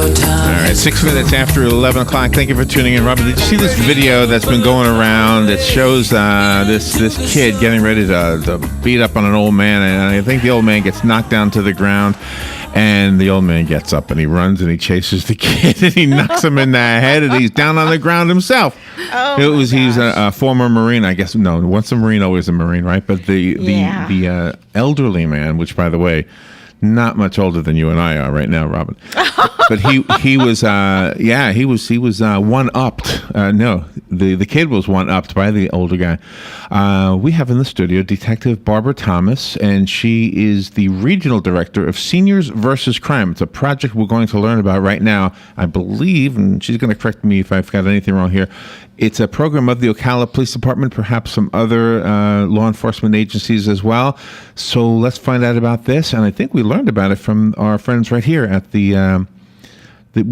All right, 6 minutes after 11 o'clock. Thank you for tuning in. Robin, did you see this video that's been going around that shows this kid getting ready to beat up on an old man? And I think the old man gets knocked down to the ground. And the old man gets up and he runs and he chases the kid and he knocks him in the head and he's down on the ground himself. He's a former Marine, I guess. No, once a Marine, always a Marine, right? But the elderly man, which by the way, not much older than you and I are right now, Robin. But he was one upped. No, the kid was one upped by the older guy. We have in the studio Detective Barbara Thomas, and she is the regional director of Seniors versus Crime. It's a project we're going to learn about right now, I believe, and she's going to correct me if I've got anything wrong here. It's a program of the Ocala Police Department, perhaps some other law enforcement agencies as well. So let's find out about this. And I think we learned about it from our friends right here at we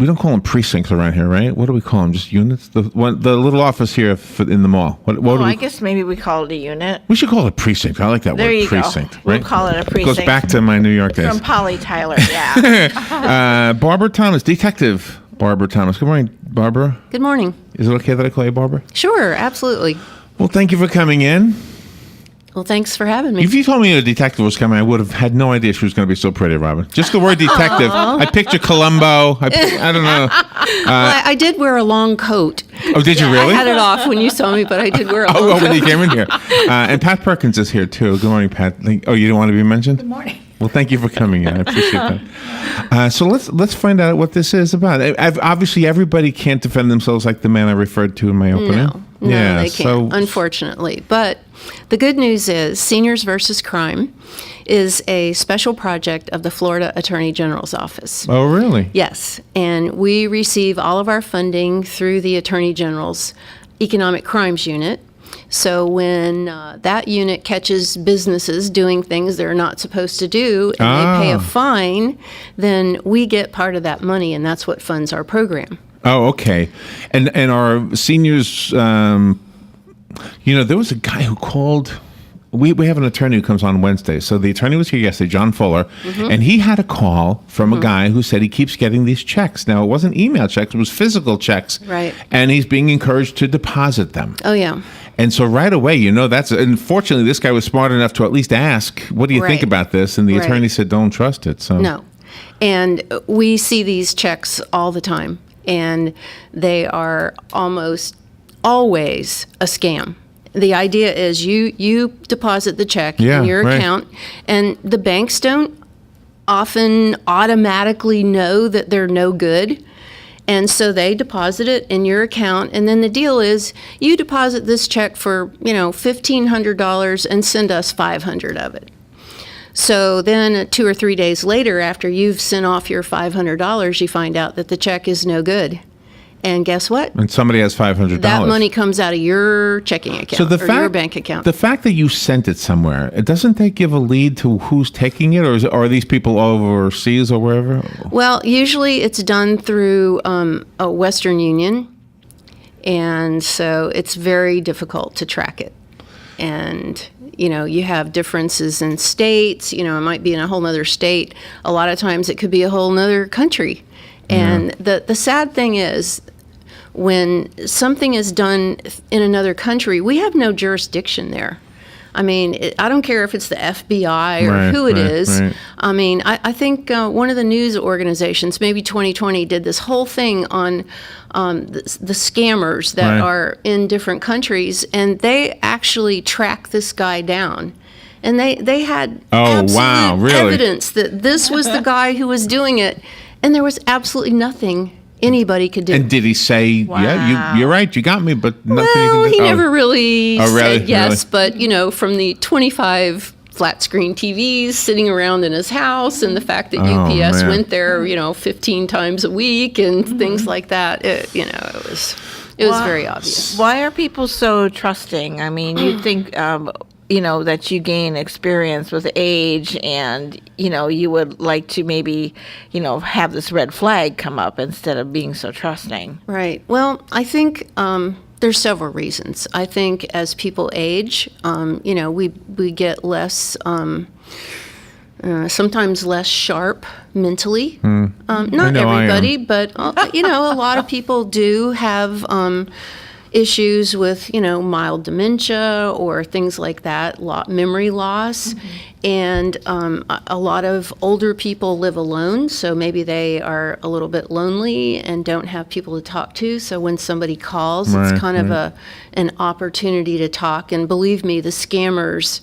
don't call them precincts around here, right? What do we call them? Just units? The little office here in the mall. I guess maybe we call it a unit. We should call it a precinct. I like that there word, you precinct. Go. Right? We'll call it a precinct. It goes back to my New York days. From Polly Tyler, yeah. Barbara Thomas, Detective Barbara Thomas. Good morning, Barbara. Good morning. Is it okay that I call you Barbara? Sure, absolutely. Well, thank you for coming in. Well, thanks for having me. If you told me a detective was coming, I would have had no idea she was going to be so pretty, Robin. Just the word detective. I picture Columbo. I don't know. Well, I did wear a long coat. Oh, did you really? I had it off when you saw me, but I did wear a long coat. When you came in here. And Pat Perkins is here, too. Good morning, Pat. Oh, you didn't want to be mentioned? Good morning. Well, thank you for coming in. I appreciate that. So let's find out what this is about. Obviously, everybody can't defend themselves like the man I referred to in my opening. No, they can't, unfortunately. But the good news is Seniors versus Crime is a special project of the Florida Attorney General's office. Oh, really? Yes. And we receive all of our funding through the Attorney General's Economic Crimes Unit. So when that unit catches businesses doing things they're not supposed to do and they pay a fine, then we get part of that money, and that's what funds our program. Oh, okay. And our seniors, there was a guy who called. We have an attorney who comes on Wednesday. So the attorney was here yesterday, John Fuller, and he had a call from a guy who said he keeps getting these checks. Now, it wasn't email checks, it was physical checks. Right. And he's being encouraged to deposit them. Oh, yeah. And so right away, unfortunately, this guy was smart enough to at least ask, what do you think about this? And the attorney said, don't trust it. So no. And we see these checks all the time, and they are almost always a scam. The idea is you deposit the check in your account, and the banks don't often automatically know that they're no good. And so they deposit it in your account, and then the deal is you deposit this check for, $1,500 and send us $500 of it. So then 2 or 3 days later, after you've sent off your $500, you find out that the check is no good. And guess what? And somebody has $500. That money comes out of your checking account your bank account. The fact that you sent it somewhere, doesn't that give a lead to who's taking it? Or are these people overseas or wherever? Well, usually it's done through a Western Union. And so it's very difficult to track it. And, you have differences in states. It might be in a whole nother state. A lot of times it could be a whole nother country. And the sad thing is, when something is done in another country, we have no jurisdiction there. I mean, I don't care if it's the FBI or who it is. Right. I mean, I think one of the news organizations, maybe 2020, did this whole thing on the scammers that are in different countries, and they actually tracked this guy down. And they had absolute evidence that this was the guy who was doing it, and there was absolutely nothing anybody could do. And did he say, yeah, you're right, you got me, but nothing you can do? He never really said yes, but, from the 25 flat screen TVs sitting around in his house and the fact that UPS went there, 15 times a week and things like that, it was very obvious. Why are people so trusting? I mean, you'd think that you gain experience with age and, you would like to maybe, have this red flag come up instead of being so trusting. Right. Well, I think there's several reasons. I think as people age, we get less sometimes less sharp mentally. I Not know I am. everybody, but a lot of people do have issues with mild dementia or things like that, memory loss. And a lot of older people live alone, so maybe they are a little bit lonely and don't have people to talk to. So when somebody calls, Right, it's kind of an opportunity to talk. And believe me, the scammers,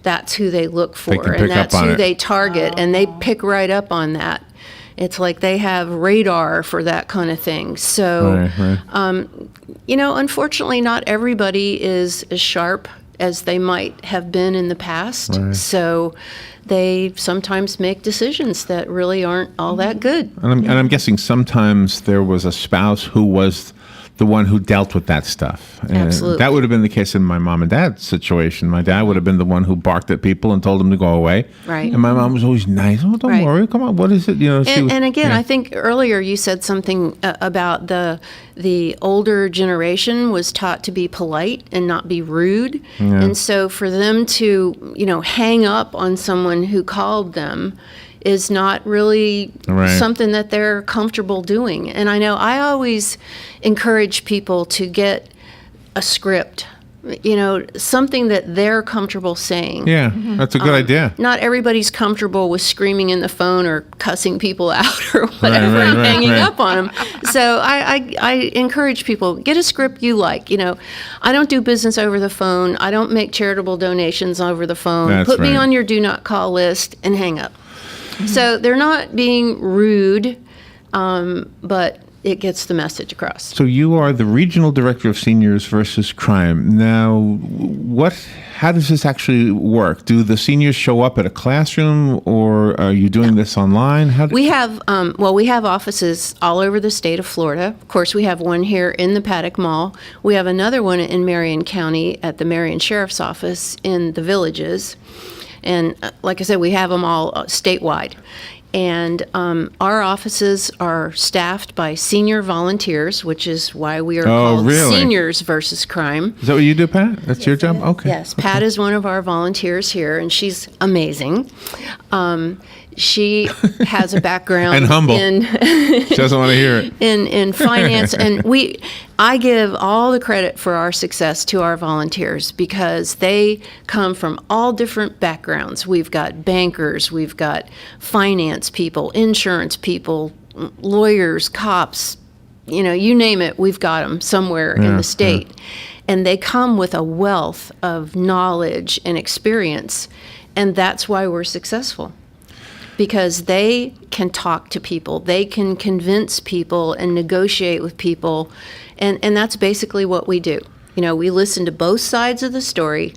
that's who they look for, can pick and that's up on who it. they target, and they pick right up on that. It's like they have radar for that kind of thing. So, Right. unfortunately, not everybody is as sharp as they might have been in the past. Right. So they sometimes make decisions that really aren't all that good. And I'm guessing sometimes there was a spouse who was the one who dealt with that stuff. And Absolutely. that would have been the case in my mom and dad's situation. My dad would have been the one who barked at people and told them to go away. Right. And my mom was always nice. Oh, don't Right. worry. Come on. What is it? And again, yeah. I think earlier you said something about the older generation was taught to be polite and not be rude. Yeah. And so for them to, hang up on someone who called them is not really Right. something that they're comfortable doing. And I know I always encourage people to get a script, something that they're comfortable saying. Yeah, that's a good idea. Not everybody's comfortable with screaming in the phone or cussing people out or whatever right, and right, hanging right. up on them. So I encourage people, get a script you like. I don't do business over the phone. I don't make charitable donations over the phone. That's Put me right. on your do not call list and hang up. So they're not being rude, but it gets the message across. So you are the regional director of Seniors versus Crime. Now, how does this actually work? Do the seniors show up at a classroom, or are you doing this online? We have we have offices all over the state of Florida. Of course, we have one here in the Paddock Mall. We have another one in Marion County at the Marion Sheriff's Office in the Villages. And like I said, we have them all statewide. And our offices are staffed by senior volunteers, which is why we are called really? Seniors versus Crime. Is that what you do, Pat? That's your job? Okay. Yes, Pat is one of our volunteers here, and she's amazing. She has a background And humble. in She doesn't want to hear it. in finance, and I give all the credit for our success to our volunteers because they come from all different backgrounds. We've got bankers, we've got finance people, insurance people, lawyers, cops, you name it, we've got them somewhere in the state. And they come with a wealth of knowledge and experience, and that's why we're successful. Because they can talk to people, they can convince people and negotiate with people, and that's basically what we do. We listen to both sides of the story,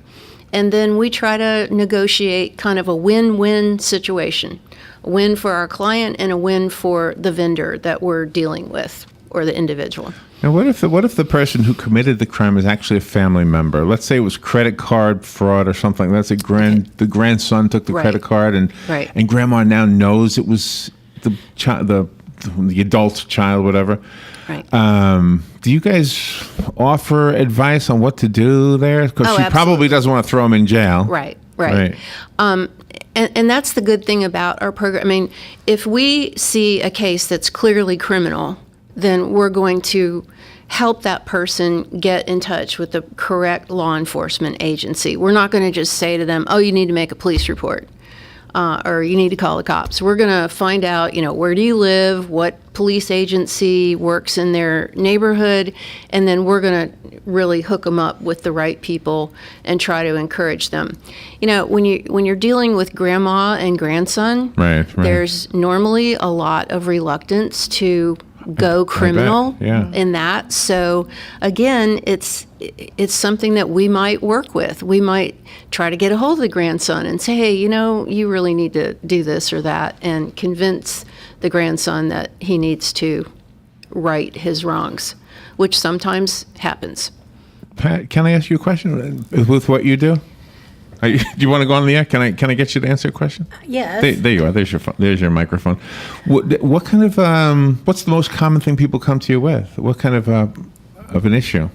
and then we try to negotiate kind of a win-win situation, a win for our client and a win for the vendor that we're dealing with or the individual. Now, what if the person who committed the crime is actually a family member? Let's say it was credit card fraud or something. Let's say the grandson took the Right. credit card, and Right. and grandma now knows it was the adult child, whatever. Right. Do you guys offer advice on what to do there? Because Oh, she probably absolutely. doesn't want to throw him in jail. Right. And that's the good thing about our program. I mean, if we see a case that's clearly criminal, then we're going to help that person get in touch with the correct law enforcement agency. We're not going to just say to them, oh, you need to make a police report. Or you need to call the cops. We're going to find out, where do you live, what police agency works in their neighborhood, and then we're going to really hook them up with the right people and try to encourage them. When you're dealing with grandma and grandson, Right. there's normally a lot of reluctance to go criminal yeah. in that. So again, it's something that we might work with. We might try to get a hold of the grandson and say, hey, you really need to do this or that, and convince the grandson that he needs to right his wrongs, which sometimes happens. Pat, can I ask you a question with what you do? Do you want to go on the air? Can I get you to answer a question? Yes. There you are. There's your phone. There's your microphone. What kind of what's the most common thing people come to you with? What kind of an issue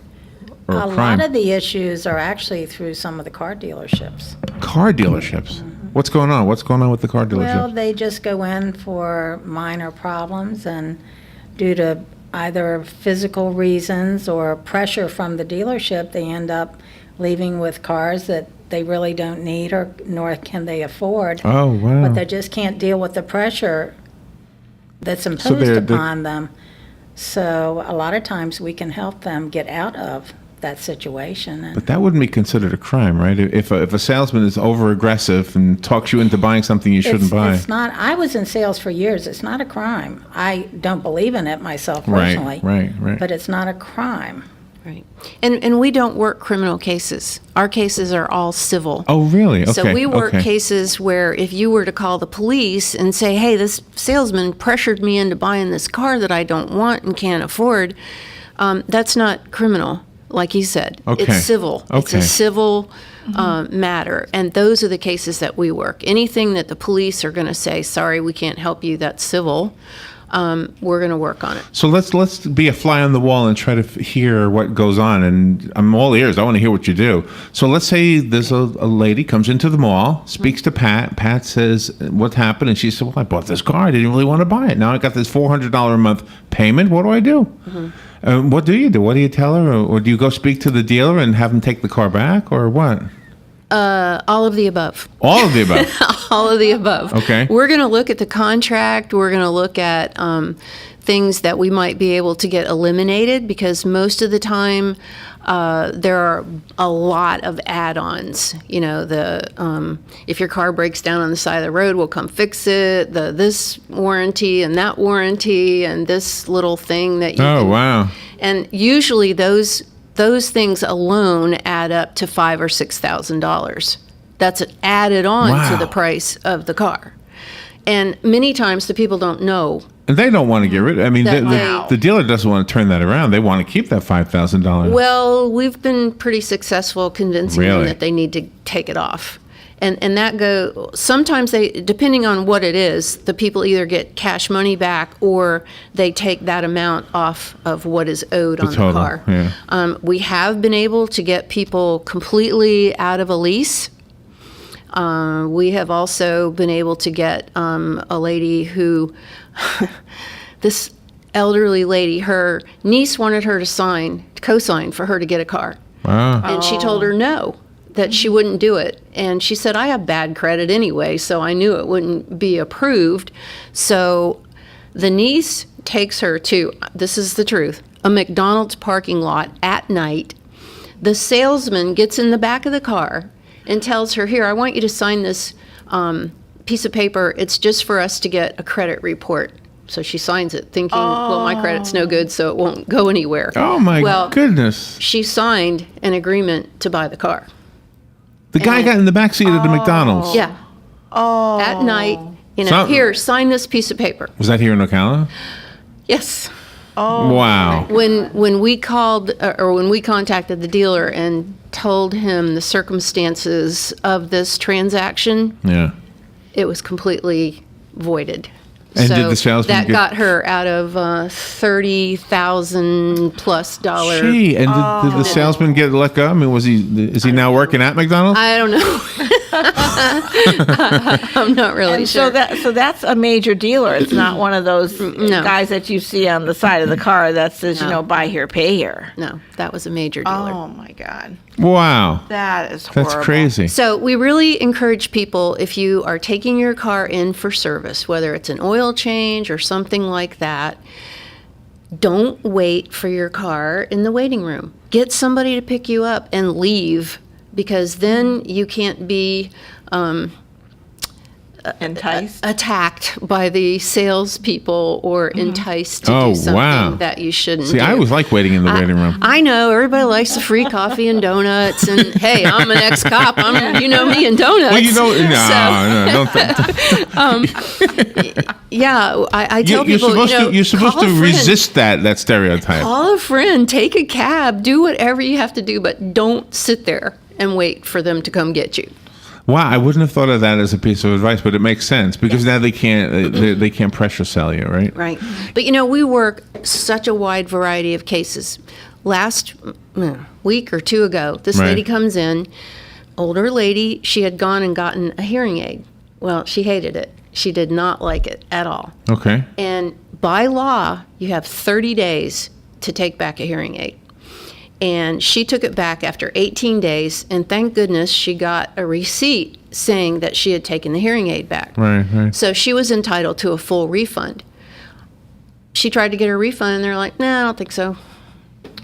or A crime? lot of the issues are actually through some of the car dealerships. Car dealerships. What's going on? What's going on with the car dealership? Well, they just go in for minor problems, and due to either physical reasons or pressure from the dealership, they end up leaving with cars that they really don't need or nor can they afford. Oh, wow. But they just can't deal with the pressure that's they're- imposed upon them. So a lot of times we can help them get out of that situation. And But that wouldn't be considered a crime, right? If a salesman is over aggressive and talks you into buying something you shouldn't buy. It's not, I was in sales for years. It's not a crime. I don't believe in it myself Right, personally. right. But it's not a crime. Right. And we don't work criminal cases. Our cases are all civil. Oh, really? Okay. So we work okay. cases where if you were to call the police and say, hey, this salesman pressured me into buying this car that I don't want and can't afford, that's not criminal, like he said. Okay. It's civil. It's Okay. a civil matter. And those are the cases that we work. Anything that the police are going to say, sorry, we can't help you, that's civil, we're going to work on it. So let's be a fly on the wall and try to hear what goes on. And I'm all ears. I want to hear what you do. So let's say there's a lady comes into the mall, speaks to Pat. Pat says, what happened? And she said, well, I bought this car. I didn't really want to buy it. Now I got this $400 a month payment. What do I do? What do you do? What do you tell her? Or do you go speak to the dealer and have him take the car back, or what? All of the above. All of the above. All of the above. Okay. We're going to look at the contract. We're going to look at things that we might be able to get eliminated, because most of the time there are a lot of add-ons. You know, if your car breaks down on the side of the road, we'll come fix it. This warranty and that warranty and this little thing that you Oh, can, wow. and usually those things alone add up to $5,000 or $6,000. That's added on Wow. to the price of the car. And many times the people don't know. And they don't want to get rid of it. I mean, That- the dealer doesn't want to turn that around. They want to keep that $5,000. Well, we've been pretty successful convincing Really? them that they need to take it off. And that sometimes they, depending on what it is, the people either get cash money back or they take that amount off of what is owed on total, the car. yeah. We have been able to get people completely out of a lease. We have also been able to get a lady who, this elderly lady, her niece wanted her to co-sign for her to get a car. Wow. And she told her no, that she wouldn't do it. And she said, I have bad credit anyway, so I knew it wouldn't be approved. So the niece takes her to, this is the truth, a McDonald's parking lot at night. The salesman gets in the back of the car and tells her, here, I want you to sign this piece of paper. It's just for us to get a credit report. So she signs it thinking, well, my credit's no good, so it won't go anywhere. Oh, my Well, goodness. she signed an agreement to buy the car. The guy got in the back seat of the McDonald's. Yeah. Oh. At night, So- here, sign this piece of paper. Was that here in Ocala? Yes. Wow. When we called or when we contacted the dealer and told him the circumstances of this transaction, Yeah. it was completely voided. And so did the salesman that get- got her out of $30,000+ Gee, and did the salesman get let go? I mean, is he now working at McDonald's? I don't know. I'm not really And sure. so that's a major dealer. It's not one of those guys that you see on the side of the car that says, buy here, pay here. No, that was a major dealer. Oh my God, Wow. that is horrible. That's crazy. So we really encourage people, if you are taking your car in for service, whether it's an oil change or something like that, don't wait for your car in the waiting room. Get somebody to pick you up and leave, because then you can't be Enticed. attacked by the salespeople or enticed to Oh, do something wow. that you shouldn't See, do. I always like waiting in the waiting room. I know everybody likes the free coffee and donuts, and hey, I'm an ex-cop. You know me and donuts. Well, you know, Yeah, I tell you're people, supposed to call a friend. resist that stereotype. Call a friend, take a cab, do whatever you have to do, but don't sit there and wait for them to come get you. Wow, I wouldn't have thought of that as a piece of advice, but it makes sense because now they can't pressure sell you, right? Right. But we work such a wide variety of cases. Last week or two ago, this Right. lady comes in. older lady. She had gone and gotten a hearing aid. Well, she hated it. She did not like it at all. Okay. And by law, you have 30 days to take back a hearing aid. And she took it back after 18 days, and thank goodness she got a receipt saying that she had taken the hearing aid back. Right, right. So she was entitled to a full refund. She tried to get her refund, and they're like, "No, I don't think so."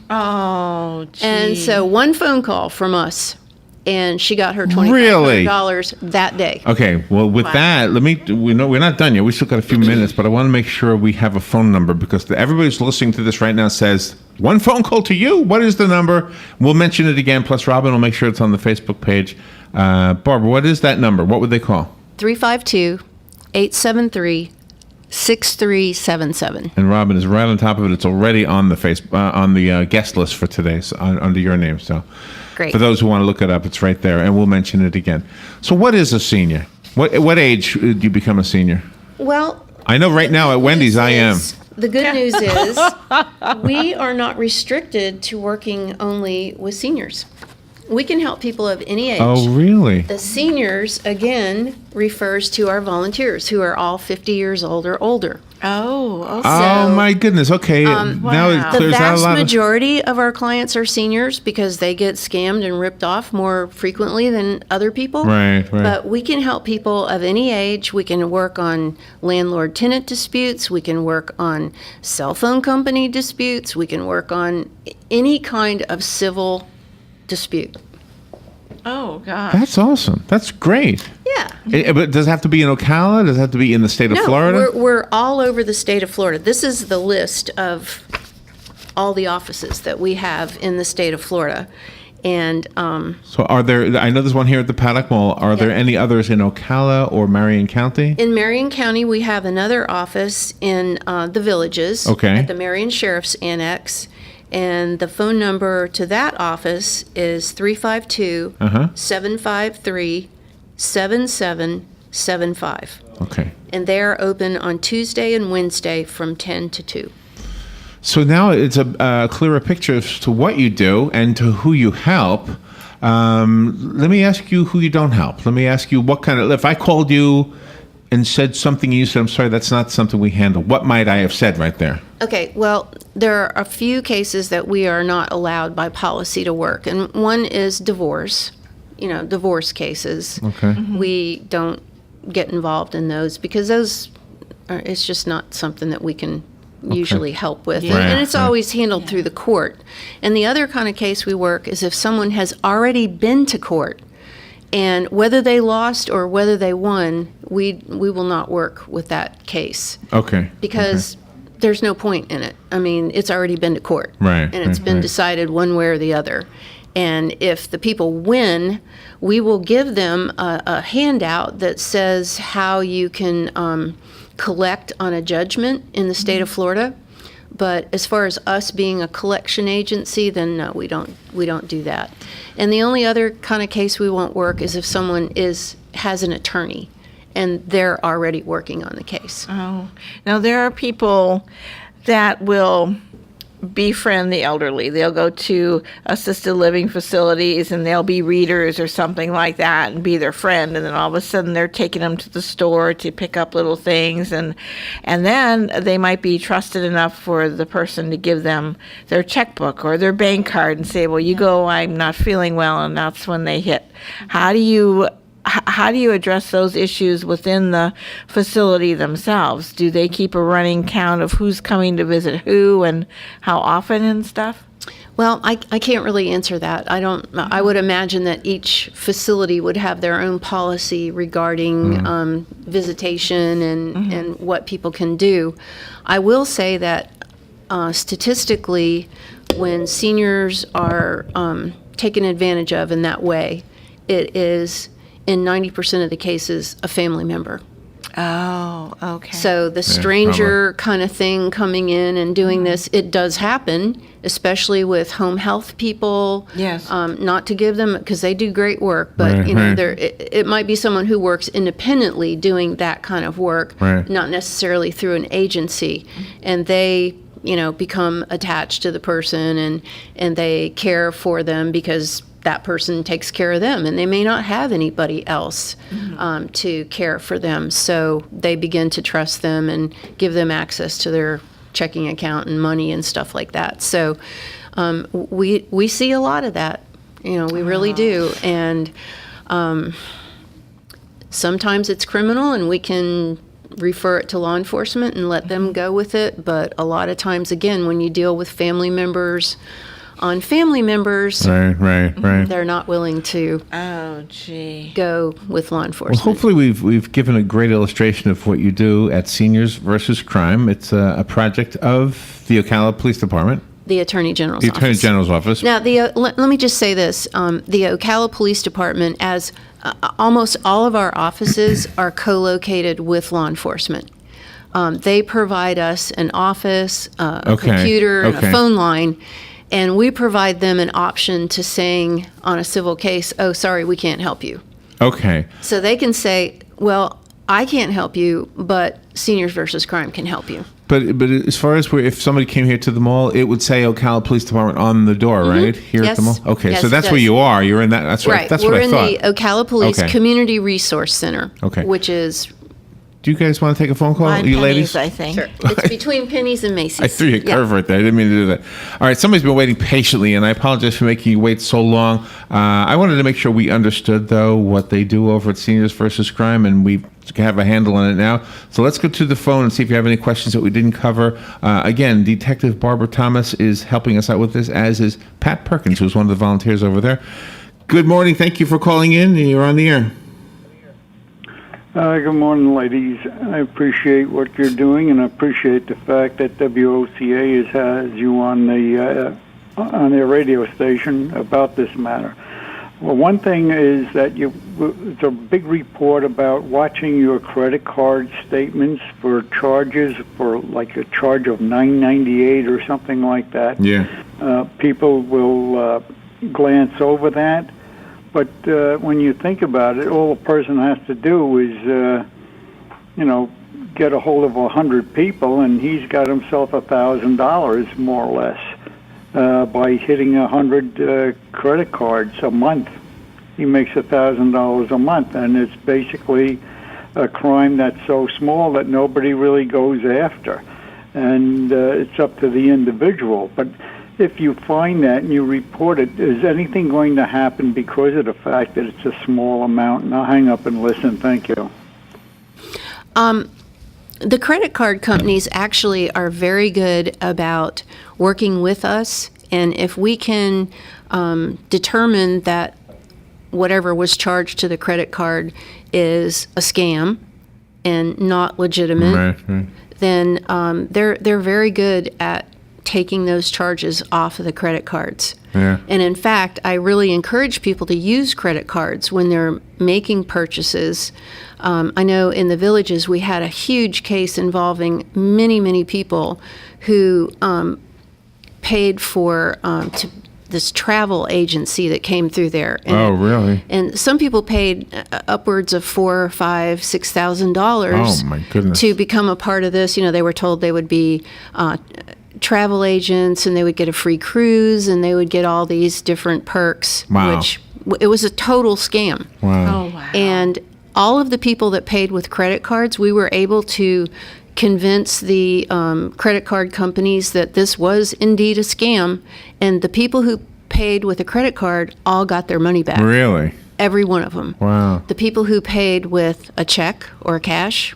Oh, gee. And so one phone call from us, and she got her $2,500 Really? that day. Okay, well, with that, we know we're not done yet. We still got a few minutes, but I want to make sure we have a phone number because everybody's listening to this right now says, one phone call to you? What is the number? We'll mention it again, plus Robin will make sure it's on the Facebook page. Barbara, what is that number? What would they call? 352-873-6377. And Robin is right on top of it. It's already on the on the guest list for today, so, under your name. So, Great. for those who want to look it up, it's right there, and we'll mention it again. So, what is a senior? What age do you become a senior? Well, I know right now at Wendy's I am. The good news is we are not restricted to working only with seniors. We can help people of any age. Oh, really? The seniors, again, refers to our volunteers who are all 50 years old or older. Oh, okay. Oh my goodness. Okay, now wow. it The clears out a vast lot of. majority of our clients are seniors because they get scammed and ripped off more frequently than other people. Right, right. But we can help people of any age. We can work on landlord-tenant disputes. We can work on cell phone company disputes. We can work on any kind of civil dispute. Oh, gosh. That's awesome. That's great. Yeah. But does it have to be in Ocala? Does it have to be in the state of No, Florida? we're all over the state of Florida. This is the list of all the offices that we have in the state of Florida. And So are there, I know there's one here at the Paddock Mall. Are there any others in Ocala or Marion County? in Marion County, we have another office in the Villages. Okay. At the Marion Sheriff's Annex. And the phone number to that office is 352-753-7775. Okay. And they're open on Tuesday and Wednesday from 10 to 2. So now it's a clearer picture as to what you do and to who you help. Let me ask you who you don't help. Let me ask you what kind of, if I called you and said something and you said, I'm sorry, that's not something we handle, what might I have said right there? Okay, well, there are a few cases that we are not allowed by policy to work, and one is divorce, divorce cases. Okay. We don't get involved in those because it's just not something that we can usually help with. Yeah. And it's Right. always handled through the court. And the other kind of case we work is if someone has already been to court, and whether they lost or whether they won, we will not work with that case Okay. because there's no point in it. I mean, it's already been to court. Right, And it's right, been right. decided one way or the other. And if the people win, we will give them a handout that says how you can collect on a judgment in the state of Florida. But as far as us being a collection agency, then no, we don't do that. And the only other kind of case we won't work is if someone has an attorney and they're already working on the case. Oh, now there are people that will befriend the elderly. They'll go to assisted living facilities and they'll be readers or something like that and be their friend. And then all of a sudden they're taking them to the store to pick up little things. And then they might be trusted enough for the person to give them their checkbook or their bank card and say, well, you go, I'm not feeling well. And that's when they hit. How do you address those issues within the facility themselves? Do they keep a running count of who's coming to visit who and how often and stuff? Well, I can't really answer that. I would imagine that each facility would have their own policy regarding visitation and what people can do. I will say that statistically, when seniors are taken advantage of in that way, it is in 90% of the cases a family member. Oh, okay. So the stranger kind of thing coming in and doing this, it does happen, especially with home health people. Yes. Not to give them, because they do great work, but Right, you know, right. it might be someone who works independently doing that kind of work, Right. not necessarily through an agency, and they become attached to the person and they care for them because that person takes care of them, and they may not have anybody else to care for them. So they begin to trust them and give them access to their checking account and money and stuff like that. So we see a lot of that. We really do. And sometimes it's criminal, and we can refer it to law enforcement and let them go with it. But a lot of times, again, when you deal with family members on family members, Right. they're not willing to Oh, gee. go with law Well, enforcement. hopefully we've given a great illustration of what you do at Seniors versus Crime. It's a project of the Ocala Police Department, The Attorney General's the Attorney office. General's office. Now, let me just say this. The Ocala Police Department, as almost all of our offices, are co-located with law enforcement. They provide us an office, a Okay, computer, and okay. a phone line, and we provide them an option to saying on a civil case, oh, sorry, we can't help you. Okay. So they can say, well, I can't help you, but Seniors versus Crime can help you. But as far as if somebody came here to the mall, it would say Ocala Police Department on the door, right? Here at the Yes. mall? Okay, Yes, so it that's where does. you are. You're in that. That's right. Right. That's We're what I in thought. the Ocala Police Okay. Community Resource Center, Okay. which is Do you guys want to take a phone call, Mine you pennies, ladies? I think. it's between Penny's and Macy's. I threw you a Yeah. curve right there. I didn't mean to do that. All right, somebody's been waiting patiently, and I apologize for making you wait so long. I wanted to make sure we understood, though, what they do over at Seniors versus Crime, and we have a handle on it now. So let's go to the phone and see if you have any questions that we didn't cover. Again, Detective Barbara Thomas is helping us out with this, as is Pat Perkins, who's one of the volunteers over there. Good morning. Thank you for calling in. You're on the air. Good morning, ladies. I appreciate what you're doing, and I appreciate the fact that WOCA has you on their radio station about this matter. Well, one thing is that it's a big report about watching your credit card statements for charges for like a charge of $9.98 or something like that. Yeah. People will glance over that. But when you think about it, all a person has to do is, get a hold of 100 people, and he's got himself $1,000 more or less by hitting 100 credit cards a month. He makes $1,000 a month, and it's basically a crime that's so small that nobody really goes after, and it's up to the individual. But if you find that and you report it, is anything going to happen because of the fact that it's a small amount? And I'll hang up and listen. Thank you. The credit card companies actually are very good about working with us, and if we can determine that whatever was charged to the credit card is a scam and not legitimate, Right. then they're very good at taking those charges off of the credit cards. Yeah. And in fact, I really encourage people to use credit cards when they're making purchases. I know in the Villages we had a huge case involving many people who paid for this travel agency that came through there. And, Oh, really? And some people paid upwards of $4,000, $5,000, $6,000 Oh, my goodness. to become a part of this. They were told they would be travel agents, and they would get a free cruise, and they would get all these different perks. Wow. Which it was a total scam. Wow. Oh, wow. And all of the people that paid with credit cards, we were able to convince the credit card companies that this was indeed a scam, and the people who paid with a credit card all got their money back. Really? Every one of them. Wow. The people who paid with a check or cash,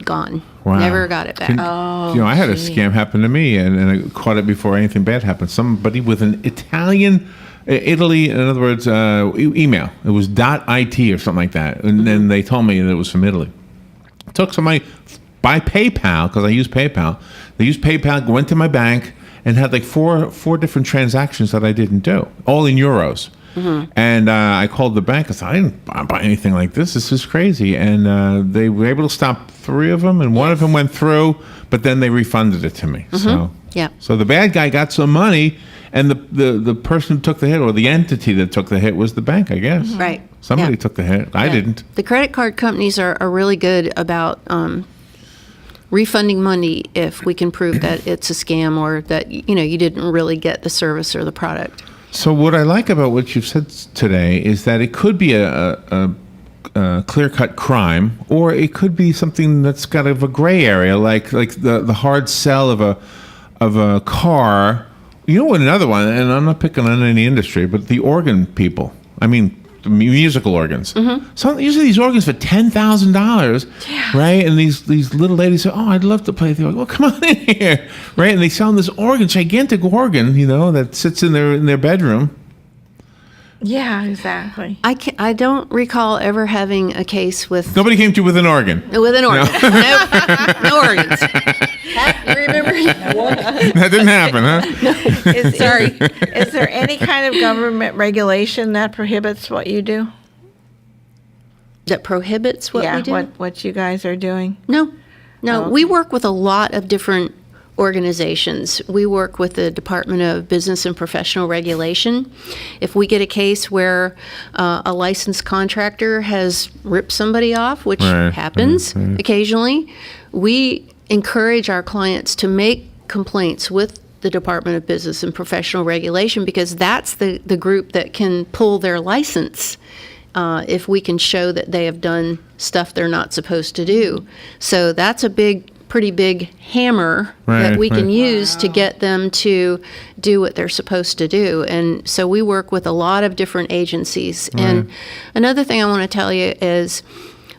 gone. Wow. Never got it back. I had a scam happen to me, and I caught it before anything bad happened. Somebody with an Italy, in other words, email. It was .it or something like that, and then they told me that it was from Italy. Took somebody by PayPal, because I use PayPal. They used PayPal, went to my bank, and had like four different transactions that I didn't do, all in euros. And I called the bank. I said, I didn't buy anything like this. This is crazy. And they were able to stop 3 of them, and one of them went through, but then they refunded it to me. Yeah. So the bad guy got some money, and the person who took the hit, or the entity that took the hit, was the bank, I guess. Right. Somebody Yeah. took the hit. I Yeah. didn't. The credit card companies are really good about refunding money if we can prove that it's a scam or that you didn't really get the service or the product. So what I like about what you've said today is that it could be a clear-cut crime, or it could be something that's got of a gray area, like the hard sell of a car. You know, another one, and I'm not picking on any industry, but the organ people. I mean, the musical organs. So usually these organs for $10,000, right? And these little ladies say, "Oh, I'd love to play the organ." Well, come on in here, right? And they sell them this organ, gigantic organ, that sits in their bedroom. Yeah, exactly. I don't recall ever having a case with Nobody came to you with an organ. an organ. Nope. No organs. You remember? That didn't happen, huh? Is there any kind of government regulation that prohibits what you do? That prohibits what we do? what you guys are doing? No. Oh, We work with a lot of different organizations. We work with the Department of Business and Professional Regulation. If we get a case where a licensed contractor has ripped somebody off, which Right, happens occasionally, we encourage our clients to make complaints with the Department of Business and Professional Regulation, because that's the group that can pull their license if we can show that they have done stuff they're not supposed to do. So that's a pretty big hammer that we can use to get them to do what they're supposed to do. And so we work with a lot of different agencies. And another thing I want to tell you is,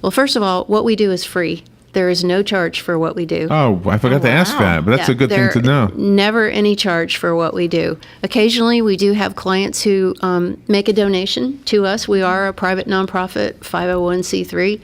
well, first of all, what we do is free. There is no charge for what we do. Oh, I forgot to ask that, but that's a good thing to know. Never any charge for what we do. Occasionally, we do have clients who make a donation to us. We are a private nonprofit, 501c3,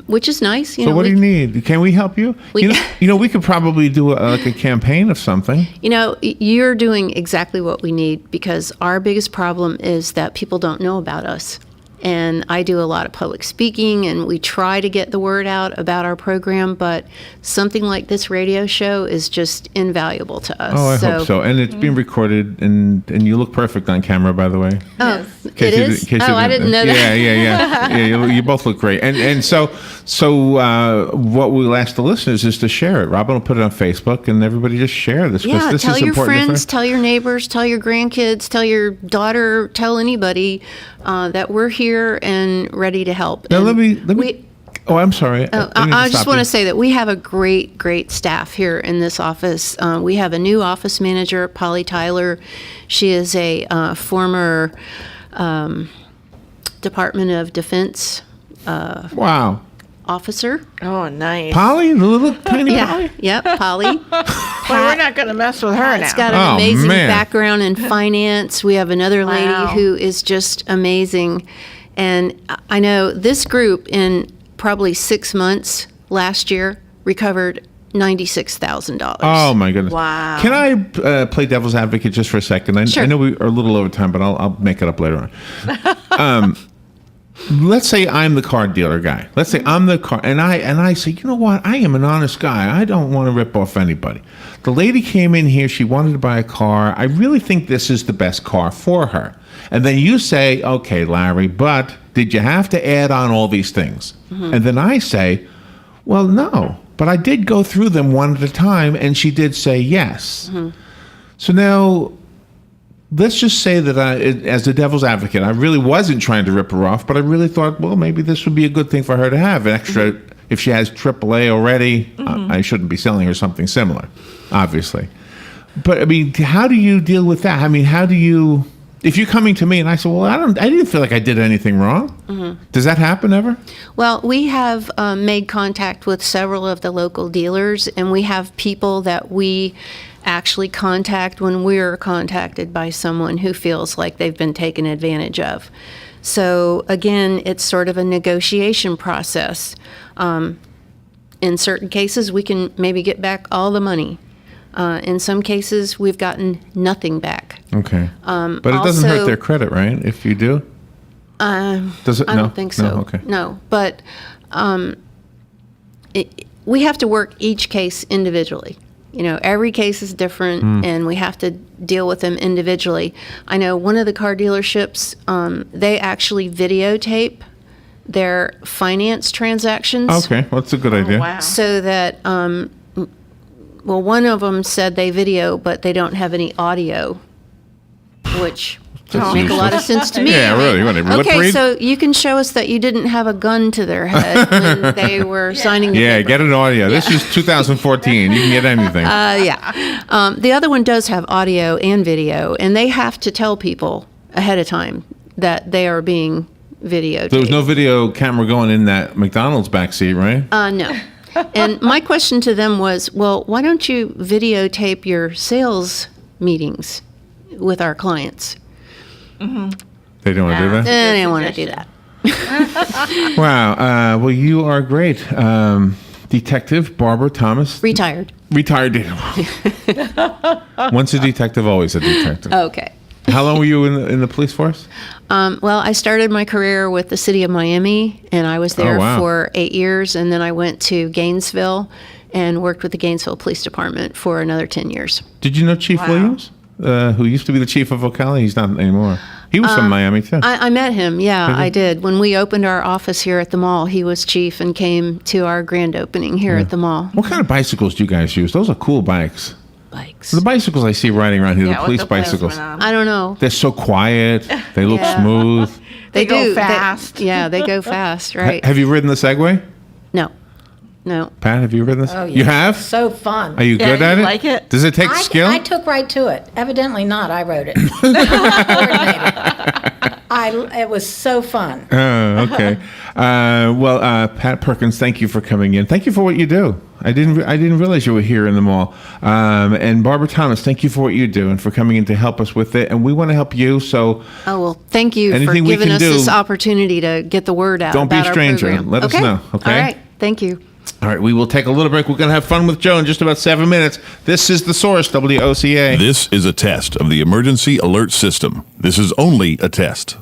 which is nice. So what do you need? Can we help you? We- We could probably do a campaign of something. You're doing exactly what we need, because our biggest problem is that people don't know about us. And I do a lot of public speaking, and we try to get the word out about our program, but something like this radio show is just invaluable to us. Oh, I hope so. And it's being recorded, and you look perfect on camera, by the way. Oh, In case it you is? in case Oh, you I didn't know that. Yeah. You both look great. And so what we'll ask the listeners is to share it. Robin will put it on Facebook, and everybody just share this. 'Cause Yeah, this tell is your important friends, tell your neighbors, tell your grandkids, tell your daughter, tell anybody that we're here and ready to help. Now, And let me. Oh, I'm sorry. I just want to say that we have a great staff here in this office. We have a new office manager, Polly Tyler. She is a former Department of Defense Wow. officer. Oh, nice. Polly, the little tiny Polly. Yep, Polly. Well, we're not going to mess with her It's now. got an Oh, amazing man. background in finance. We have another lady Wow. who is just amazing. And I know this group, in probably 6 months last year, recovered $96,000. Oh my goodness! Wow. Can I play devil's advocate just for a second? Sure. I know we are a little over time, but I'll make it up later on. Let's say I'm the car dealer guy. Let's say I'm the car, and I say, you know what? I am an honest guy. I don't want to rip off anybody. The lady came in here. She wanted to buy a car. I really think this is the best car for her. And then you say, okay, Larry, but did you have to add on all these things? And then I say, well, no, but I did go through them one at a time, and she did say yes. So now, let's just say that as the devil's advocate, I really wasn't trying to rip her off, but I really thought, well, maybe this would be a good thing for her to have. An extra, if she has AAA already, I shouldn't be selling her something similar, obviously. But I mean, how do you deal with that? I mean, how do you, if you're coming to me and I say, well, I didn't feel like I did anything wrong. Does that happen ever? Well, we have made contact with several of the local dealers, and we have people that we actually contact when we're contacted by someone who feels like they've been taken advantage of. So again, it's sort of a negotiation process. In certain cases, we can maybe get back all the money. In some cases, we've gotten nothing back. Okay. But it doesn't hurt also- their credit, right? If you do? Does it? I No? don't think so. No? Okay. No, but we have to work each case individually. You know, every case is different, and we have to deal with them individually. I know one of the car dealerships, they actually videotape their finance transactions. Okay. Well, that's a good idea. Wow. So that, well, one of them said they video, but they don't have any audio which doesn't make a lot of sense to me. Yeah, really. You want to lip Okay, read? so you can show us that you didn't have a gun to their head when they were signing the Yeah, paper. get an audio. This is 2014. You can get anything. Yeah. The other one does have audio and video, and they have to tell people ahead of time that they are being videotaped. There was no video camera going in that McDonald's backseat, right? No. And my question to them was, well, why don't you videotape your sales meetings with our clients? They don't want to do that? They didn't want to do that. Wow. Well, you are great. Detective Barbara Thomas. Retired. Retired. Once a detective, always a detective. Okay. How long were you in the police force? Well, I started my career with the city of Miami, and I was there wow. for 8 years, and then I went to Gainesville and worked with the Gainesville Police Department for another 10 years. Did you know Chief Williams, who used to be the chief of Ocala? He's not anymore. He was from Miami, too. I met him, yeah, I did. When we opened our office here at the mall, he was chief and came to our grand opening here at the mall. What kind of bicycles do you guys use? Those are cool bikes. Bikes. The bicycles I see riding around here, Yeah, the with police the wheels bicycles. on. I don't know. They're so quiet. They look Yeah. smooth. They go do. fast. Yeah, they go fast, right? Have you ridden the Segway? No. No. Pat, have you ridden this? Oh, yeah. You have? So fun. Are you Yeah, good at you it? like it? Does it take skill? I took right to it. Evidently not. I wrote it. It was so fun. Okay. Well, Pat Perkins, thank you for coming in. Thank you for what you do. I didn't realize you were here in the mall. And Barbara Thomas, thank you for what you do and for coming in to help us with it. And we want to help you. So Oh, well, thank you for Anything we giving can us do- this opportunity to get the word out Don't be a about our stranger. program. Let us know, okay? All right. Thank you. all right, we will take a little break. We're going to have fun with Joe in just about 7 minutes. This is The Source, WOCA. This is a test of the emergency alert system. This is only a test.